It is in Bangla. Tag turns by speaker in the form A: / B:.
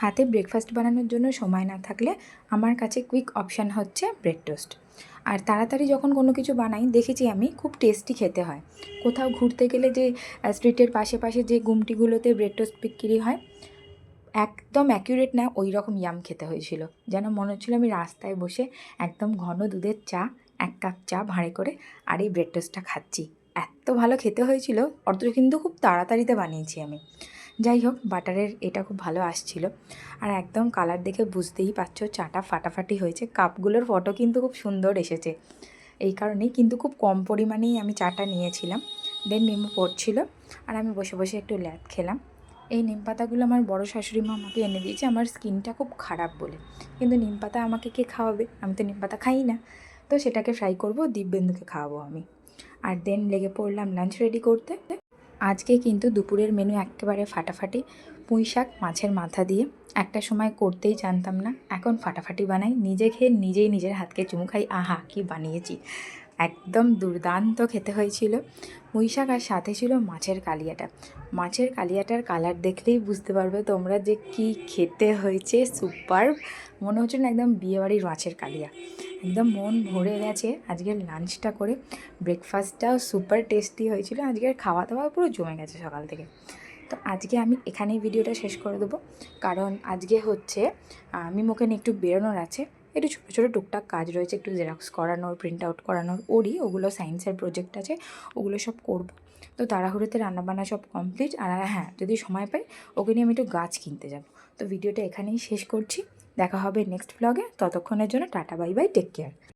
A: হাতে ব্রেকফাস্ট বানানোর জন্য সময় না থাকলে আমার কাছে কুইক অপশান হচ্ছে ব্রেড টোস্ট। আর তাড়াতাড়ি যখন কোনো কিছু বানাই দেখেছি আমি খুব টেস্টি খেতে হয়। কোথাও ঘুরতে গেলে যে স্ট্রিটের পাশে পাশে যে গুমটিগুলোতে ব্রেড টোস্ট বিক্রি হয়, একদম অ্যাকিউরেট না ওই রকম ইয়াম খেতে হয়েছিল। যেন মনে হচ্ছিলো আমি রাস্তায় বসে একদম ঘন দুধের চা, 1 কাপ চা ভাঁড়ে করে আর এই ব্রেড টোস্টটা খাচ্ছি। এত ভালো খেতে হয়েছিল, অথচ কিন্তু খুব তাড়াতাড়িতে বানিয়েছি আমি। যাই হোক, বাটারের এটা খুব ভালো আসছিল। আর একদম কালার দেখে বুঝতেই পারছো চাটা ফাটাফাটি হয়েছে। কাপগুলোর ফটো কিন্তু খুব সুন্দর এসেছে। এই কারণেই কিন্তু খুব কম পরিমাণেই আমি চাটা নিয়েছিলাম। দেন নিম্বু পড়ছিল আর আমি বসে বসে একটু ল্যাদ খেলাম। এই নিম পাতাগুলো আমার বড় শাশুড়ি মা আমাকে এনে দিয়েছে আমার স্কিনটা খুব খারাপ বলে। কিন্তু নিম পাতা আমাকে কে খাওয়াবে? আমি তো নিম পাতা খাই না। তো সেটাকে ফ্রাই করব, দিব্যেন্দুকে খাওয়াবো আমি। আর দেন লেগে পড়লাম লাঞ্চ রেডি করতে। আজকে কিন্তু দুপুরের মেনু একেবারে ফাটাফাটি। পুঁই শাক মাছের মাথা দিয়ে। একটা সময় করতেই জানতাম না, এখন ফাটাফাটি বানাই। নিজে খেয়ে নিজেই নিজের হাতকে চুমু খাই। আহা কি বানিয়েছি! একদম দুর্দান্ত খেতে হয়েছিল। পুঁই শাক আর সাথে ছিল মাছের কালিয়াটা। মাছের কালিয়াটার কালার দেখলেই বুঝতে পারবে তোমরা যে কি খেতে হয়েছে। সুপারব! মনে হচ্ছে না একদম বিয়েবাড়ির মাছের কালিয়া। একদম মন ভরে গেছে আজকের লাঞ্চটা করে। ব্রেকফাস্টটাও সুপার টেস্টি হয়েছিল। আজকের খাওয়া দাওয়া পুরো জমে গেছে সকাল থেকে। তো আজকে আমি এখানেই ভিডিওটা শেষ করে দেবো, কারণ আজকে হচ্ছে মিমোকে নিয়ে একটু বেরোনোর আছে। একটু ছোটো ছোটো টুকটাক কাজ রয়েছে, একটু জেরক্স করানোর, প্রিন্ট আউট করানোর। ওগুলো সায়েন্সের প্রজেক্ট আছে, ওগুলো সব করব। তো তাড়াহুড়োতে রান্নাবান্না সব কমপ্লিট। আর হ্যাঁ, যদি সময় পাই ওকে নিয়ে আমি একটু গাছ কিনতে যাব। তো ভিডিওটা এখানেই শেষ করছি। দেখা হবে নেক্সট ব্লগে। ততক্ষণের জন্য tata, bye bye, take care.